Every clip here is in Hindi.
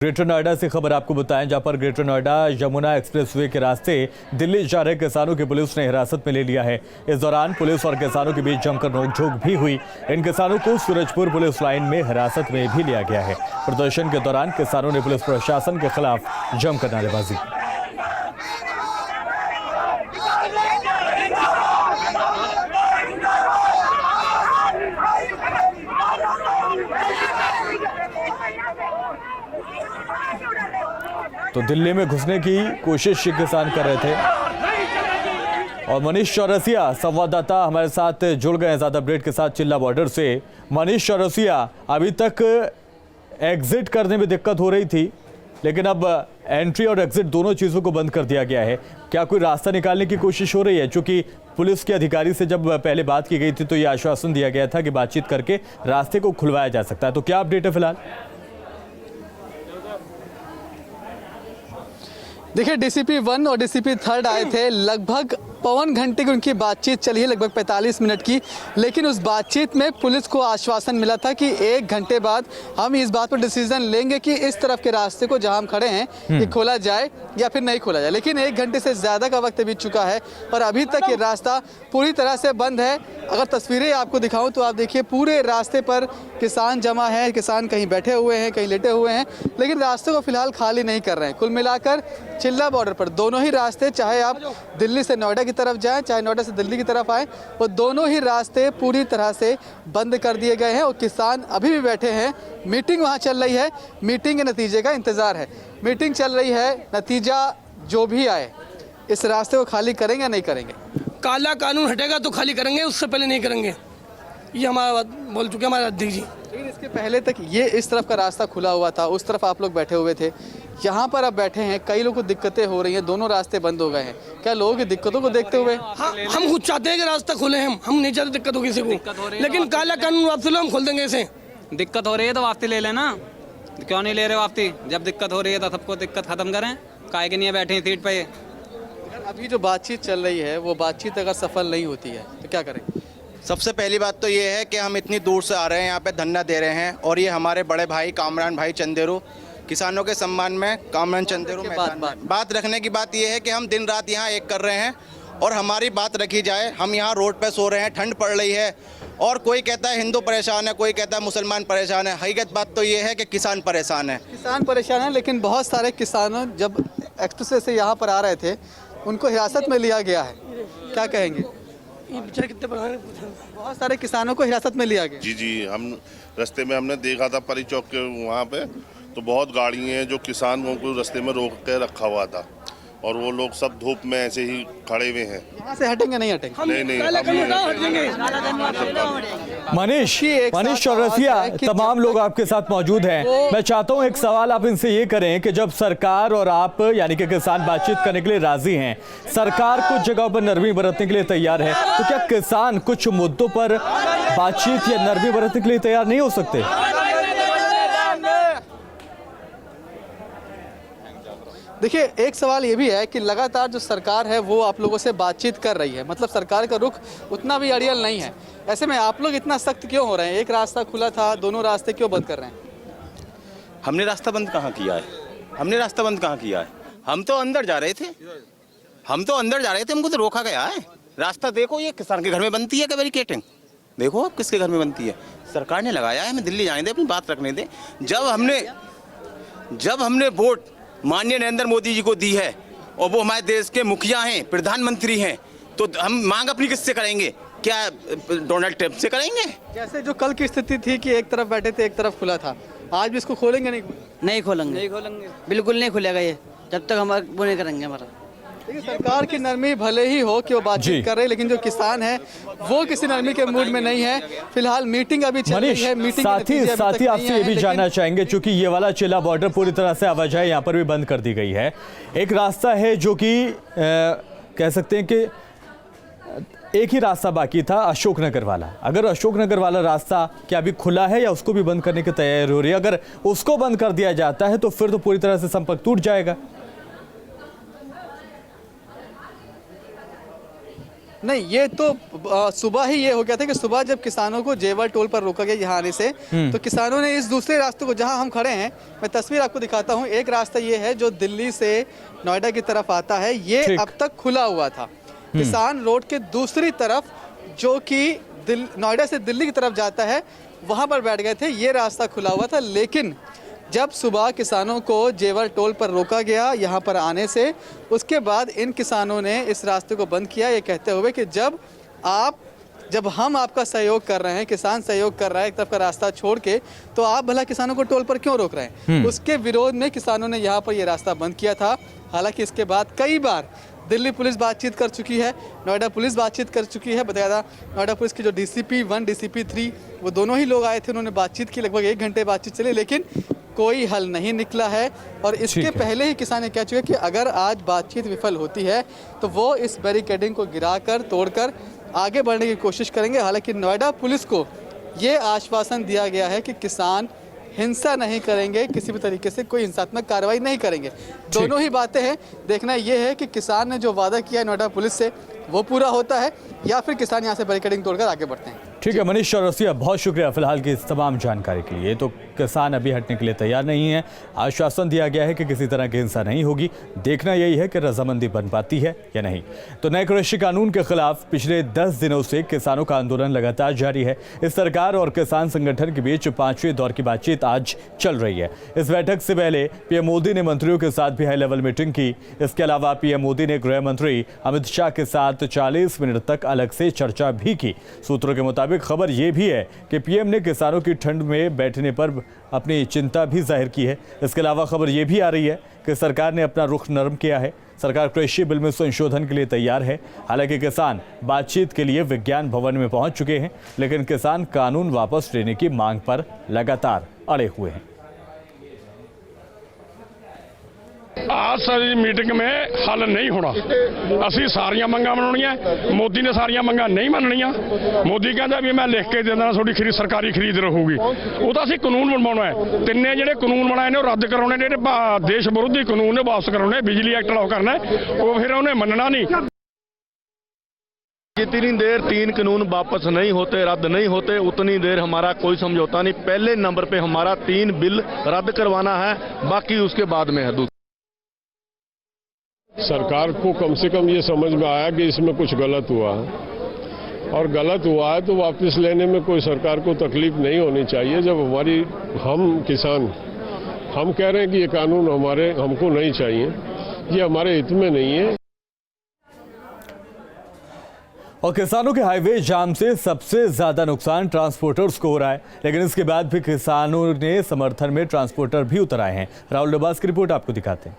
ग्रेटर नोएडा से खबर आपको बताएं, जहां पर ग्रेटर नोएडा यमुना एक्सप्रेसवे के रास्ते दिल्ली जा रहे किसानों की पुलिस ने हिरासत में ले लिया है। इस दौरान पुलिस और किसानों के बीच जमकर नोकझोंक भी हुई। इन किसानों को सूरजपुर पुलिस लाइन में हिरासत में भी लिया गया है। प्रदर्शन के दौरान किसानों ने पुलिस प्रशासन के खिलाफ जमकर नारेबाजी की। तो दिल्ली में घुसने की कोशिश किसान कर रहे थे। और मनीष चौरसिया संवाददाता हमारे साथ जुड़ गए हैं ज्यादा अपडेट के साथ चिल्ला बॉर्डर से। मनीष चौरसिया, अभी तक एग्जिट करने में दिक्कत हो रही थी, लेकिन अब एंट्री और एग्जिट दोनों चीजों को बंद कर दिया गया है। क्या कोई रास्ता निकालने की कोशिश हो रही है? क्योंकि पुलिस के अधिकारी से जब पहले बात की गई थी तो यह आश्वासन दिया गया था कि बातचीत करके रास्ते को खुलवाया जा सकता है। तो क्या अपडेट है फिलहाल? देखिए, डीसीपी 1 और डीसीपी 3 आए थे। लगभग 52 घंटे की उनकी बातचीत चली है, लगभग 45 मिनट की। लेकिन उस बातचीत में पुलिस को आश्वासन मिला था कि 1 घंटे बाद हम इस बात पर डिसीजन लेंगे कि इस तरफ के रास्ते को जहां हम खड़े हैं ये खोला जाए या फिर नहीं खोला जाए। लेकिन 1 घंटे से ज़्यादा का वक्त बीत चुका है और अभी तक ये रास्ता पूरी तरह से बंद है। अगर तस्वीरें आपको दिखाऊं तो आप देखिए, पूरे रास्ते पर किसान जमा है। किसान कहीं बैठे हुए हैं, कहीं लेटे हुए हैं, लेकिन रास्ते को फिलहाल खाली नहीं कर रहे हैं। कुल मिलाकर चिल्ला बॉर्डर पर दोनों ही रास्ते, चाहे आप दिल्ली से नोएडा की तरफ जाएं, चाहे नोएडा से दिल्ली की तरफ आएं, वो दोनों ही रास्ते पूरी तरह से बंद कर दिए गए हैं और किसान अभी भी बैठे हैं। मीटिंग वहां चल रही है, मीटिंग के नतीजे का इंतजार है। मीटिंग चल रही है, नतीजा जो भी आए इस रास्ते को खाली करेंगे या नहीं करेंगे। काला कानून हटेगा तो खाली करेंगे, उससे पहले नहीं करेंगे, ये हमारा बात बोल चुके हमारे अध्यक्ष जी। लेकिन इसके पहले तक ये इस तरफ का रास्ता खुला हुआ था, उस तरफ आप लोग बैठे हुए थे, यहाँ पर अब बैठे हैं। कई लोगों को दिक्कतें हो रही हैं, दोनों रास्ते बंद हो गए हैं। क्या लोगों की दिक्कतों को देखते हुए? हाँ, हम खुद चाहते हैं कि रास्ता खोले, हम नहीं चाहते दिक्कत हो किसी को, लेकिन काला कानून वापसी लो, हम खोल देंगे इसे। दिक्कत हो रही है तो वापसी ले लेना, क्यों नहीं ले रहे वापसी? जब दिक्कत हो रही है तो सबको दिक्कत खत्म करें, काहे के नहीं बैठे हैं सीट पे। अभी जो बातचीत चल रही है वो बातचीत अगर सफल नहीं होती है तो क्या करें? सबसे पहली बात तो ये है कि हम इतनी दूर से आ रहे हैं, यहाँ पे धरना दे रहे हैं और ये हमारे बड़े भाई कामरान भाई चंदेरू, किसानों के सम्मान में कामरान चंदेरू बात रखने की बात ये है कि हम दिन रात यहाँ एक कर रहे हैं और हमारी बात रखी जाए। हम यहाँ रोड पे सो रहे हैं, ठंड पड़ रही है और कोई कहता है हिंदू परेशान है, कोई कहता है मुसलमान परेशान है। हकीकत बात तो ये है कि किसान परेशान है। किसान परेशान है, लेकिन बहुत सारे किसानों जब एक्सप्रेस से यहाँ पर आ रहे थे उनको हिरासत में लिया गया है, क्या कहेंगे? ये बेचारे कितने बहुत सारे किसानों को हिरासत में लिया गया। जी, हम रास्ते में हमने देखा था परी चौक के वहाँ पे, तो बहुत गाड़ी हैं जो किसानों को रास्ते में रोक के रखा हुआ था और वो लोग सब धूप में ऐसे ही खड़े हुए हैं। यहाँ से हटेंगे नहीं हटेंगे? नहीं, मनीष चौरसिया, तमाम लोग आपके साथ मौजूद हैं। मैं चाहता हूं एक सवाल आप इनसे ये करें कि जब सरकार और आप यानी कि किसान बातचीत करने के लिए राजी हैं, सरकार कुछ जगहों पर नरमी बरतने के लिए तैयार है, तो क्या किसान कुछ मुद्दों पर बातचीत या नरमी बरतने के लिए तैयार नहीं हो सकते? देखिए, एक सवाल ये भी है कि लगातार जो सरकार है वो आप लोगों से बातचीत कर रही है, मतलब सरकार का रुख उतना भी अड़ियल नहीं है। ऐसे में आप लोग इतना सख्त क्यों हो रहे हैं? एक रास्ता खुला था, दोनों रास्ते क्यों बंद कर रहे हैं? हमने रास्ता बंद कहाँ किया है? हम तो अंदर जा रहे थे, हमको तो रोका गया है। रास्ता देखो, ये किसान के घर में बनती है क्या बैरिकेटिंग? देखो आप किसके घर में बनती है, सरकार ने लगाया है। हमें दिल्ली जाने दे, अपनी बात रखने दे। जब हमने वोट माननीय नरेंद्र मोदी जी को दी है और वो हमारे देश के मुखिया हैं, प्रधानमंत्री हैं, तो हम मांग अपनी किससे करेंगे? क्या डोनाल्ड ट्रंप से करेंगे? जैसे जो कल की स्थिति थी कि एक तरफ बैठे थे, एक तरफ खुला था, आज भी इसको खोलेंगे? नहीं खोलेंगे, बिल्कुल नहीं खुलेगा ये, जब तक हम वो नहीं करेंगे हमारा। देखिए, सरकार की नरमी भले ही हो कि वो बातचीत कर रहे हैं, लेकिन जो किसान है वो किसी नरमी के मूड में नहीं है। फिलहाल मीटिंग अभी चल रही है। मीटिंग साथ ही आपसे ये भी जानना चाहेंगे, क्योंकि ये वाला चिल्ला बॉर्डर पूरी तरह से आवाजाही यहाँ पर भी बंद कर दी गई है। एक रास्ता है जो कि कह सकते हैं कि एक ही रास्ता बाकी था, अशोकनगर वाला। अगर अशोकनगर वाला रास्ता क्या अभी खुला है या उसको भी बंद करने की तैयारी हो रही है? अगर उसको बंद कर दिया जाता है तो फिर तो पूरी तरह से संपर्क टूट जाएगा। नहीं, ये तो सुबह ही ये हो गया था कि सुबह जब किसानों को जेवर टोल पर रोका गया यहाँ आने से, तो किसानों ने इस दूसरे रास्ते को, जहाँ हम खड़े हैं, मैं तस्वीर आपको दिखाता हूँ, एक रास्ता ये है जो दिल्ली से नोएडा की तरफ आता है, ये अब तक खुला हुआ था। किसान रोड के दूसरी तरफ जो कि नोएडा से दिल्ली की तरफ जाता है, वहाँ पर बैठ गए थे, ये रास्ता खुला हुआ था। लेकिन जब सुबह किसानों को जेवर टोल पर रोका गया यहाँ पर आने से, उसके बाद इन किसानों ने इस रास्ते को बंद किया, ये कहते हुए कि जब हम आपका सहयोग कर रहे हैं, किसान सहयोग कर रहा है एक तरफ का रास्ता छोड़ के, तो आप भला किसानों को टोल पर क्यों रोक रहे हैं। उसके विरोध में किसानों ने यहाँ पर ये रास्ता बंद किया था। हालांकि इसके बाद कई बार दिल्ली पुलिस बातचीत कर चुकी है, नोएडा पुलिस बातचीत कर चुकी है। बताया था नोएडा पुलिस की जो DCP 1 DCP 3 वो दोनों ही लोग आए थे, उन्होंने बातचीत की, लगभग 1 घंटे बातचीत चली, लेकिन कोई हल नहीं निकला है। और इसके पहले ही किसान ने कह चुके कि अगर आज बातचीत विफल होती है तो वो इस बैरिकेडिंग को गिराकर, तोड़कर आगे बढ़ने की कोशिश करेंगे। हालांकि नोएडा पुलिस को ये आश्वासन दिया गया है कि किसान हिंसा नहीं करेंगे, किसी भी तरीके से कोई हिंसात्मक कार्रवाई नहीं करेंगे। दोनों ही बातें हैं, देखना ये है कि किसान ने जो वादा किया है नोएडा पुलिस से वो पूरा होता है या फिर किसान यहाँ से बैरिकेडिंग तोड़कर आगे बढ़ते हैं। ठीक है मनीष चौरसिया, बहुत शुक्रिया फिलहाल की इस तमाम जानकारी के लिए। तो किसान अभी हटने के लिए तैयार नहीं है, आश्वासन दिया गया है कि किसी तरह की हिंसा नहीं होगी। देखना यही है कि रजामंदी बन पाती है या नहीं। तो नए कृषि कानून के खिलाफ पिछले 10 दिनों से किसानों का आंदोलन लगातार जारी है। इस सरकार और किसान संगठन के बीच 5वें दौर की बातचीत आज चल रही है। इस बैठक से पहले पीएम मोदी ने मंत्रियों के साथ भी हाई लेवल मीटिंग की। इसके अलावा पीएम मोदी ने गृह मंत्री अमित शाह के साथ 40 मिनट तक अलग से चर्चा भी की। सूत्रों के मुताबिक खबर यह भी है कि पीएम ने किसानों की ठंड में बैठने पर अपनी चिंता भी जाहिर की है। इसके अलावा खबर यह भी आ रही है कि सरकार ने अपना रुख नरम किया है। सरकार कृषि बिल में संशोधन के लिए तैयार है। हालांकि किसान बातचीत के लिए विज्ञान भवन में पहुंच चुके हैं, लेकिन किसान कानून वापस लेने की मांग पर लगातार अड़े हुए हैं। आज सारी मीटिंग में हल नहीं होना। ਅਸੀਂ ਸਾਰੀਆਂ ਮੰਗਾਂ ਬਣਾਉਣੀਆਂ, ਮੋਦੀ ਨੇ ਸਾਰੀਆਂ ਮੰਗਾਂ ਨਹੀਂ ਮੰਨਣੀਆਂ। ਮੋਦੀ ਕਹਿੰਦਾ ਵੀ ਮੈਂ ਲਿਖ ਕੇ ਦੇ ਦੇਣਾ ਤੁਹਾਡੀ ਖਰੀਦ ਸਰਕਾਰੀ ਖਰੀਦ ਰਹੂਗੀ, ਉਹ ਤਾਂ ਅਸੀਂ ਕਾਨੂੰਨ ਬਣਾਉਣਾ ਹੈ। ਤਿੰਨੇ ਜਿਹੜੇ ਕਾਨੂੰਨ ਬਣਾਏ ਨੇ ਉਹ ਰੱਦ ਕਰਾਉਣੇ ਨੇ, ਜਿਹੜੇ ਦੇਸ਼ ਵਿਰੋਧੀ ਕਾਨੂੰਨ ਨੇ ਵਾਪਸ ਕਰਾਉਣੇ, ਬਿਜਲੀ ਐਕਟ ਲਾਗੂ ਕਰਨਾ, ਉਹ ਫਿਰ ਉਹਨੇ ਮੰਨਣਾ ਨਹੀਂ। जितनी देर 3 कानून वापस नहीं होते, रद्द नहीं होते, उतनी देर हमारा कोई समझौता नहीं। पहले नंबर पे हमारा 3 बिल रद्द करवाना है, बाकी उसके बाद में है। सरकार को कम से कम ये समझ में आया कि इसमें कुछ गलत हुआ है, और गलत हुआ है तो वापस लेने में कोई सरकार को तकलीफ नहीं होनी चाहिए। जब हम किसान हम कह रहे हैं कि ये कानून हमको नहीं चाहिए, ये हमारे हित में नहीं है। और किसानों के हाईवे जाम से सबसे ज्यादा नुकसान ट्रांसपोर्टर्स को हो रहा है, लेकिन इसके बाद भी किसानों ने समर्थन में ट्रांसपोर्टर भी उतर आए हैं। राहुल डबास की रिपोर्ट आपको दिखाते हैं।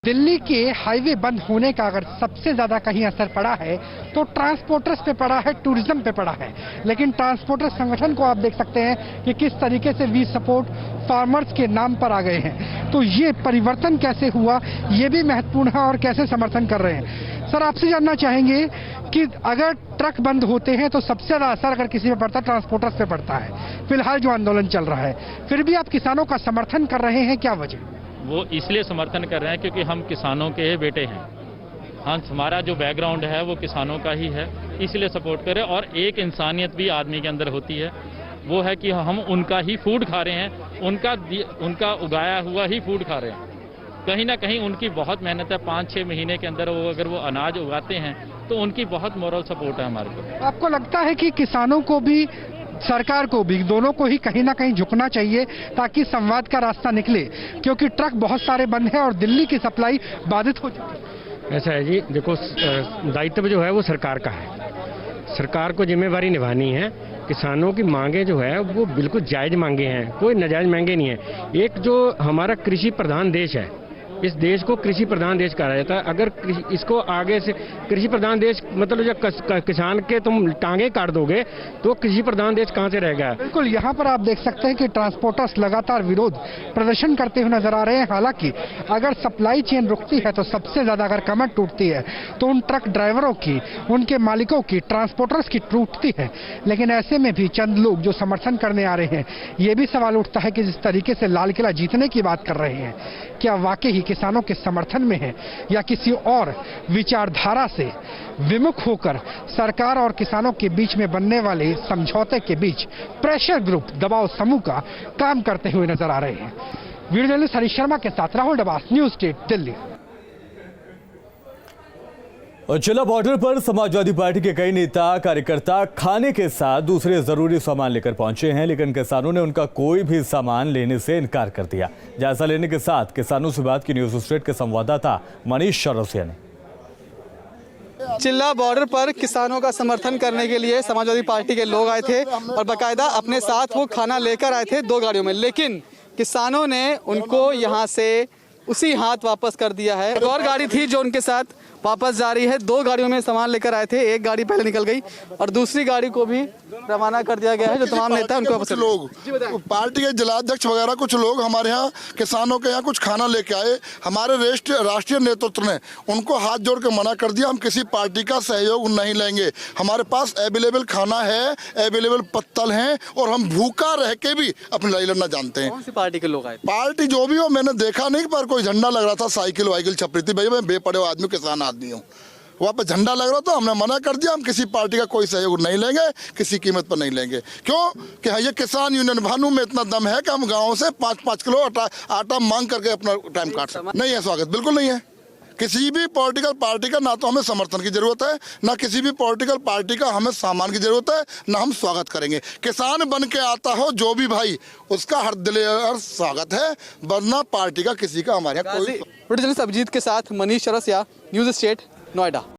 दिल्ली के हाईवे बंद होने का अगर सबसे ज्यादा कहीं असर पड़ा है तो ट्रांसपोर्टर्स पे पड़ा है, टूरिज्म पे पड़ा है। लेकिन ट्रांसपोर्टर संगठन को आप देख सकते हैं कि किस तरीके से वी सपोर्ट फार्मर्स के नाम पर आ गए हैं। तो ये परिवर्तन कैसे हुआ, ये भी महत्वपूर्ण है, और कैसे समर्थन कर रहे हैं। सर, आपसे जानना चाहेंगे कि अगर ट्रक बंद होते हैं तो सबसे ज्यादा असर अगर किसी पे पड़ता है, ट्रांसपोर्टर्स पे पड़ता है। फिलहाल जो आंदोलन चल रहा है, फिर भी आप किसानों का समर्थन कर रहे हैं, क्या वजह? वो इसलिए समर्थन कर रहे हैं क्योंकि हम किसानों के बेटे हैं। हमारा जो बैकग्राउंड है वो किसानों का ही है, इसलिए सपोर्ट करें। और एक इंसानियत भी आदमी के अंदर होती है, वो है कि हम उनका ही फूड खा रहे हैं, उनका उगाया हुआ ही फूड खा रहे हैं। कहीं ना कहीं उनकी बहुत मेहनत है, 5-6 महीने के अंदर अगर वो अनाज उगाते हैं तो उनकी बहुत मोरल सपोर्ट है हमारे को। आपको लगता है कि किसानों को भी, सरकार को भी, दोनों को ही कहीं ना कहीं झुकना चाहिए ताकि संवाद का रास्ता निकले, क्योंकि ट्रक बहुत सारे बंद हैं और दिल्ली की सप्लाई बाधित हो चुकी है? ऐसा है जी, देखो दायित्व जो है वो सरकार का है, सरकार को जिम्मेवारी निभानी है। किसानों की मांगे जो है वो बिल्कुल जायज मांगे हैं, कोई नाजायज मांगे नहीं है। एक जो हमारा कृषि प्रधान देश है, इस देश को कृषि प्रधान देश कहा जाता है। अगर इसको आगे से कृषि प्रधान देश मतलब जब किसान के तुम टांगे काट दोगे तो कृषि प्रधान देश कहां से रहेगा। बिल्कुल, यहाँ पर आप देख सकते हैं कि ट्रांसपोर्टर्स लगातार विरोध प्रदर्शन करते हुए नजर आ रहे हैं। हालांकि अगर सप्लाई चेन रुकती है तो सबसे ज्यादा अगर कमर टूटती है तो उन ट्रक ड्राइवरों की, उनके मालिकों की, ट्रांसपोर्टर्स की टूटती है। लेकिन ऐसे में भी चंद लोग जो समर्थन करने आ रहे हैं, ये भी सवाल उठता है कि जिस तरीके से लाल किला जीतने की बात कर रहे हैं, क्या वाकई ही किसानों के समर्थन में हैं या किसी और विचारधारा से विमुख होकर सरकार और किसानों के बीच में बनने वाले समझौते के बीच प्रेशर ग्रुप दबाव समूह का काम करते हुए नजर आ रहे हैं। वीडियो जर्नलिस्ट हरीश शर्मा के साथ राहुल डबास, न्यूज स्टेट दिल्ली। और जिला बॉर्डर पर समाजवादी पार्टी के कई नेता कार्यकर्ता खाने के साथ दूसरे जरूरी सामान लेकर पहुंचे हैं, लेकिन किसानों ने उनका कोई भी सामान लेने से इनकार कर दिया। जायजा लेने के साथ किसानों से बात की न्यूज स्टेट के संवाददाता मनीष चौरसिया ने। चिल्ला बॉर्डर पर किसानों का समर्थन करने के लिए समाजवादी पार्टी के लोग आए थे और बाकायदा अपने साथ वो खाना लेकर आए थे 2 गाड़ियों में, लेकिन किसानों ने उनको यहाँ से उसी हाथ वापस कर दिया है। एक और गाड़ी थी जो उनके साथ वापस जा रही है। 2 गाड़ियों में सामान लेकर आए थे, एक गाड़ी पहले निकल गई और दूसरी गाड़ी को भी रवाना कर दिया गया है। जो तमाम नेता उनको वापस लोग पार्टी के जिलाध्यक्ष वगैरह कुछ लोग हमारे यहाँ किसानों के यहाँ कुछ खाना लेके आए। हमारे राष्ट्रीय नेतृत्व ने उनको हाथ जोड़ के मना कर दिया, हम किसी पार्टी का सहयोग नहीं लेंगे। हमारे पास अवेलेबल खाना है, अवेलेबल पत्तल हैं और हम भूखा रह के भी अपनी लड़ाई लड़ना जानते हैं। कौन सी पार्टी के लोग आए? पार्टी जो भी हो, मैंने देखा नहीं, पर कोई झंडा लग रहा था, साइकिल वाइकिल छप रही थी। भैया मैं बेपड़े आदमी, किसान आदमी हूँ, वहाँ पर झंडा लग रहा था, हमने मना कर दिया। हम किसी पार्टी का कोई सहयोग नहीं लेंगे, किसी कीमत पर नहीं लेंगे। क्यों कि ये किसान यूनियन भानु में इतना दम है कि हम गाँव से 5-5 किलो आटा मांग करके अपना टाइम काट सकते। नहीं है स्वागत, बिल्कुल नहीं है किसी भी पॉलिटिकल पार्टी का। ना तो हमें समर्थन की जरूरत है, ना किसी भी पॉलिटिकल पार्टी का हमें सामान की जरूरत है, ना हम स्वागत करेंगे। किसान बन के आता हो जो भी भाई, उसका हर दिलेर स्वागत है, वरना पार्टी का किसी का हमारे यहाँ कोई। अभिजीत के साथ मनीष चौरसिया, न्यूज स्टेट, नोएडा।